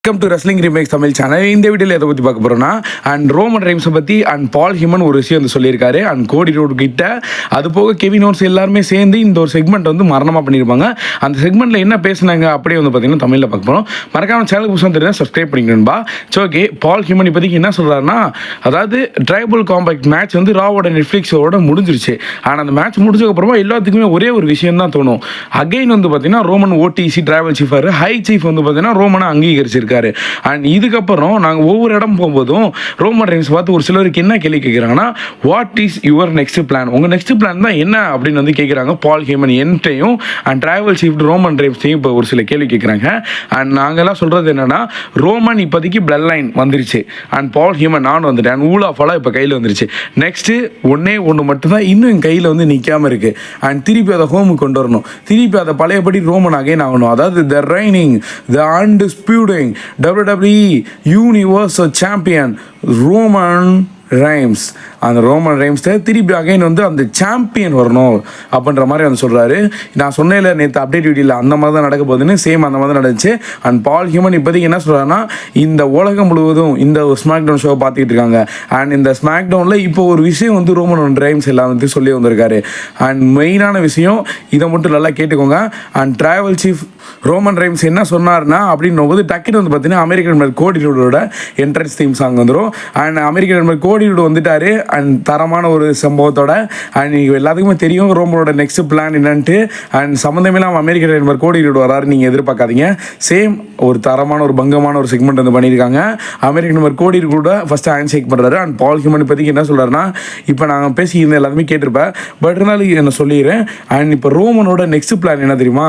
Welcome to wrestling remakes Tamil channel. இந்த வீடியோவில் எதை பற்றி பார்க்க போகிறோம்னா அண்ட் ரோமன் ரெய்ன்ஸை பற்றி அண்ட் பால் ஹியூமன் ஒரு விஷயம் வந்து சொல்லியிருக்காரு. அண்ட் கோடி ரோடு கிட்ட அது போக கெவின் ஓவன்ஸ் எல்லாருமே சேர்ந்து இந்த ஒரு செக்மெண்ட் வந்து மரணமாக பண்ணியிருப்பாங்க. அந்த செக்மெண்ட்டில் என்ன பேசுனாங்க அப்படியே வந்து பார்த்தீங்கன்னா தமிழில் பார்க்க போகிறோம். மறக்காம சேனலுக்கு புதுசாக தெரியாது சப்ஸ்கிரைப் பண்ணிக்கணும்பா. ஸோ ஓகே, பால் ஹியூமன் இப்போதைக்கு என்ன சொல்கிறாருன்னா, அதாவது ட்ரைபல் காம்பேக்ட் மேட்ச் வந்து ராவோட நெட்ஃப்ளிக்ஸோட முடிஞ்சிருச்சு. ஆனால் அந்த மேட்ச் முடிஞ்சதுக்கப்புறமா எல்லாத்துக்குமே ஒரே ஒரு விஷயம் தான் தோணும். அகைன் வந்து பார்த்தீங்கன்னா Roman Odissi travel சீஃபார் high chief வந்து பார்த்தீங்கன்னா ரோமனை அங்கீகரிச்சிருக்காரு. அண்ட் இதுக்கப்புறம் நாங்கள் ஒவ்வொரு இடம் போகும்போதும் ரோமன் ரெய்ன்ஸ் பார்த்து ஒரு சிலருக்கு என்ன கேள்வி கேட்குறாங்கன்னா, what is your next plan, உங்கள் நெக்ஸ்ட் பிளான் தான் என்ன அப்படின்னு வந்து கேட்குறாங்க. பால் ஹியூமன் என்கிட்டையும் அண்ட் ட்ராவல் சீஃப் ரோமன் ரெய்ன்ஸையும் இப்போ ஒரு சில கேள்வி கேட்குறாங்க. அண்ட் நாங்கள்லாம் சொல்கிறது என்னன்னா, ரோமன் இப்போதைக்கு பிளட் லைன் வந்துருச்சு அண்ட் பால் ஹியூமன் நானும் வந்துட்டேன் அண்ட் ஊலாஃபாலாக இப்போ கையில் வந்துருச்சு. நெக்ஸ்ட்டு ஒன்று மட்டும்தான் இன்னும் என் கையில் வந்து நிற்காமல் இருக்குது. அண்ட் திருப்பி அதை ஹோமுக்கு கொண்டு வரணும், திருப்பி அதை பழையபடி ரோமன் அகைன் ஆகணும். அதாவது த ரைனிங் த அன்டிஸ்பியூட்டிங் WWE Universal Champion Roman reigns. அந்த ரோமன் ரெய்ன்ஸை திருப்பி அகைன் வந்து அந்த சாம்பியன் வரணும் அப்படின்ற மாதிரி வந்து சொல்கிறாரு. நான் சொன்னேன்ல நேற்று அப்டேட் வீடியோவில் அந்த மாதிரி தான் நடக்க போகுதுன்னு, சேம் அந்த மாதிரி தான் நடந்துச்சு. அண்ட் பால் ஹியூமன் இப்போதைக்கு என்ன சொல்கிறாருன்னா, இந்த உலகம் முழுவதும் இந்த ஒரு ஸ்மாக் டவுன் ஷோவை பார்த்துக்கிட்டு இருக்காங்க. அண்ட் இந்த ஸ்மாக் டவுனில் இப்போ ஒரு விஷயம் வந்து ரோமன் ரெய்ன்ஸ் எல்லாம் வந்து சொல்லி வந்திருக்காரு. அண்ட் மெயினான விஷயம் இதை மட்டும் நல்லா கேட்டுக்கோங்க. And travel chief Roman reigns என்ன சொன்னார்னா அப்படின்னும் போது டக்குன்னு வந்து பார்த்தீங்கன்னா அமெரிக்கன் மேல் கோடி ரோடோட என்ட்ரன்ஸ் தீம் சாங் வந்துடும். அண்ட் அமெரிக்கன் மேல் கோடி ரோடு வந்துட்டாரு அண்ட் தரமான ஒரு சம்பவத்தோட. அண்ட் எல்லாத்துக்குமே தெரியும் ரோமனோட நெக்ஸ்ட் பிளான் என்னன்ட்டு. அண்ட் சம்மந்தமே இல்லாமல் அமெரிக்கன் நண்பர் கோடி ரோடு வராரு, நீங்கள் எதிர்பார்க்காதீங்க. சேம் ஒரு தரமான ஒரு பங்கமான ஒரு செக்மெண்ட் வந்து பண்ணியிருக்காங்க. அமெரிக்கன் நண்பர் கோடி கூட ஃபஸ்ட்டு ஹேண்ட் ஷேக் பண்ணுறாரு. அண்ட் பால் ஹியூமன் இப்போதைக்கு என்ன சொல்கிறாருன்னா, இப்போ நாங்கள் பேசியிருந்த எல்லாருமே கேட்டிருப்பேன், பட் இருந்தாலும் என்ன சொல்லிடுறேன். அண்ட் இப்போ ரோமனோட நெக்ஸ்ட் பிளான் என்ன தெரியுமா,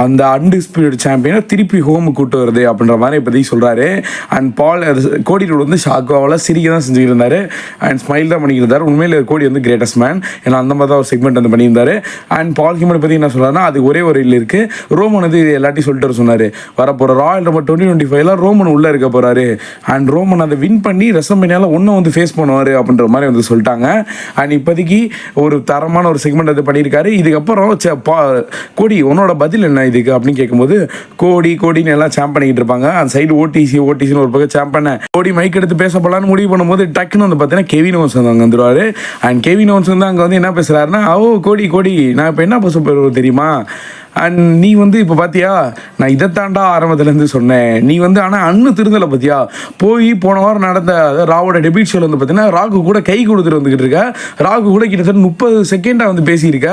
அந்த அன்டிஸ்பியூட்டட் சாம்பியனை திருப்பி ஹோமு கூட்டு வருது அப்படின்ற மாதிரி இப்போதைக்கு சொல்கிறாரு. அண்ட் பால் கோடி ரோடு வந்து ஷாக்காவில் சிரிக்க தான் செஞ்சுக்கிட்டு இருந்தார் அண்ட் ஸ்மைல் தான் பண்ணியிருந்தார். உண்மையில் கோடி வந்து கிரேட்டஸ்ட் மேன், ஏன்னா அந்த மாதிரி தான் ஒரு செக்மெண்ட் வந்து பண்ணியிருந்தார். அண்ட் பால் ஹியூமன் பற்றி என்ன சொல்கிறாருன்னா, அது ஒரே ஒரு இல்லை இருக்குது. ரோமன் வந்து இது எல்லாத்தையும் சொல்லிட்டு சொன்னார், வரப்போகிற ராயல் நம்பர் 2025 ரோமன் உள்ளே இருக்க போகிறாரு. அண்ட் ரோமன் அதை வின் பண்ணி ரெசல்மேனியால ஒன்றும் வந்து ஃபேஸ் பண்ணுவார் அப்படின்ற மாதிரி வந்து சொல்லிட்டாங்க. அண்ட் இப்போதைக்கு ஒரு தரமான ஒரு செக்மெண்ட் அது பண்ணியிருக்காரு. இதுக்கப்புறம் கோடி உன்னோட பதில் என்ன இதுக்கு அப்படின்னு கேட்கும்போது, கோடின்னு எல்லாம் சாம்ப் பண்ணிக்கிட்டு இருப்பாங்க. அந்த சைடு ஓடிசின்னு ஒரு பக்கம் சாம்ப் பண்ண கோடி மைக் எடுத்து பேச போகலான்னு முடிவு பண்ணும்போது டக்குன்னு வந்து பார்த்தீங்கன்னா கெவின் ஓவன்ஸ் வந்து அங்கே வந்துடுவார். அண்ட் கெவின் ஓவன்ஸ் வந்து அங்கே வந்து என்ன பேசுகிறாருன்னா, கோடி நான் இப்போ என்ன பேச போகிறோம் தெரியுமா, அண்ட் நீ வந்து இப்போ பார்த்தியா நான் இதைத்தாண்டா ஆரம்பத்துலேருந்து சொன்னேன், நீ வந்து ஆனால் அண்ணன் திருந்தலை பார்த்தியா, போன வாரம் நடந்த ராவோட டெபியூட் ஷோவில் வந்து பார்த்தீங்கன்னா ராகு கூட கை கொடுத்துட்டு வந்துக்கிட்டு இருக்க, ராகு கூட கிட்டத்தட்ட 30 செகண்டாக வந்து பேசியிருக்க,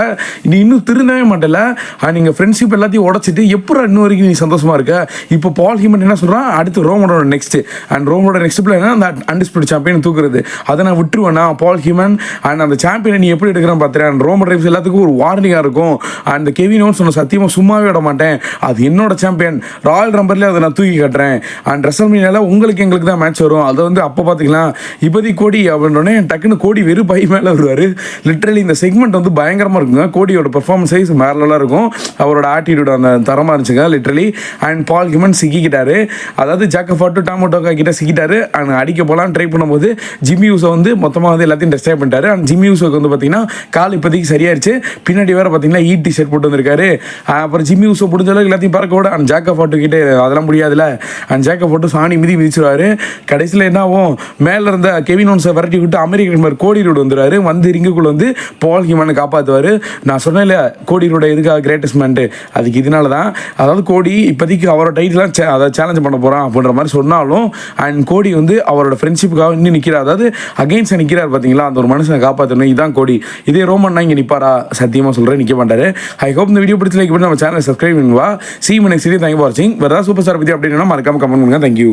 நீ இன்னும் திருந்தவே மாட்டல. அண்ட் நீங்கள் ஃப்ரெண்ட்ஷிப் எல்லாத்தையும் உடச்சிட்டு எப்போ இன்னும் வரைக்கும் நீ சந்தோஷமாக இருக்க. இப்போ பால் ஹியூமன் என்ன சொல்கிறான், அடுத்து ரோமனோட நெக்ஸ்ட்டு அண்ட் ரோமனோட நெக்ஸ்ட் பிளான் அந்த அன்டிஸ்பியூட்டட் சாம்பியன் தூக்குறது, அதை நான் விட்டுருவேன்னா பால் ஹியூமன். அண்ட் அந்த சாம்பியனை நீ எப்படி எடுக்கிறான்னு பார்த்துறேன். அண்ட் ரோமன் ரெய்ன்ஸ் எல்லாத்துக்கும் ஒரு வார்னிங்காக இருக்கும். அண்ட் கெவின் ஓவன்ஸ் சொன்ன சத்தியமாக சும்மாவே விட மாட்டேன், அது என்னோட சாம்பியன், ராயல் ரம்பர்லேயே அதை நான் தூக்கி கட்டுறேன். அண்ட் ரெசல்மேனியால எங்களுக்கு தான் மேட்ச் வரும், அதை வந்து அப்போ பார்த்துக்கலாம். இப்போதைக்கு கோடி அப்படின்னோடனே டக்குன்னு கோடி வெறும் பை மேலே வருவார். லிட்ரலி இந்த செக்மெண்ட் வந்து பயங்கரமாக இருக்குங்க. கோடியோட பெர்ஃபார்மன்ஸ் சைஸ் மேலெல்லாம் இருக்கும், அவரோட ஆட்டிடியூட் அந்த தரமாக இருந்துச்சுங்க லிட்ரலி. அண்ட் பால் ஹியூமன் சிக்கிக்கிட்டாரு, அதாவது ஜாக்கஃபாட்டு டாமோட்டோக்கா கிட்ட சிக்கிட்டாரு. அண்ட் அடிக்க போகலான்னு ட்ரை பண்ணும்போது ஜிம்மி யூஸை வந்து மொத்தமாக வந்து எல்லாத்தையும் டெஸ்ட்ரை பண்ணிட்டாரு. அண்ட் ஜிம்மி யூஸுக்கு வந்து பார்த்தீங்கன்னா கால் இப்போதைக்கு சரியாயிருச்சு, பின்னாடி வேறு பார்த்தீங்கன்னா ஈட்டி ஷர்ட் போட்டு வந்திருக்காரு. அப்புறம் ஜிம்மி யூஸோ முடிஞ்ச அளவுக்கு எல்லாத்தையும் பறக்க விட அண்ட் ஜாக்கா ஃபாட்டு கிட்டே அதெல்லாம் முடியாதுல்ல. அண்ட் ஜாக்கா ஃபாட்டு சாணி மிதிச்சிருவாரு. கடைசியில் என்ன ஆகும், மேலே இருந்த கெவின் ஓவன்ஸை விரட்டி விட்டு அமெரிக்கன் கோடி ரோடு வந்துடுவார். வந்து ரிங்குக்குள்ளே வந்து பால் ஹியூமனை காப்பாற்றுவார். நான் சொன்னேன் இல்லையா கோடி ரோட எதுக்காக கிரேட்டஸ்ட் மேன்ட்டு, அதுக்கு இதனால தான். அதாவது கோடி இப்போதைக்கு அவரோட டைட்டிலாம் அதை சேலஞ்ச் பண்ண போகிறான் அப்படின்ற மாதிரி சொன்னாலும் அண்ட் கோடி வந்து அவரோட ஃப்ரெண்ட்ஷிப்புக்காக இன்னும் நிற்கிறார். அதாவது அகெயின்ஸ்டாக நிற்கிறார் பார்த்தீங்களா, அந்த ஒரு மனுஷனை காப்பாற்றணும், இதுதான் கோடி. இதே ரோமன்னா இங்கே நிற்பாரா, சத்தியமாக சொல்கிறேன் நிற்க மாட்டார். ஐ ஹோப் இந்த வீடியோ பிடிச்சி லைக் பண்ணி நம்ம சேனல் சப்ஸ்கிரைப் பண்ணுவா. See you next video. Thank you for watching. வேறு ஏதாவது சூப்பர் ஸ்டார் பற்றி அப்படின்னா மறக்காம கமெண்ட் பண்ணுங்க. தேங்க்யூ.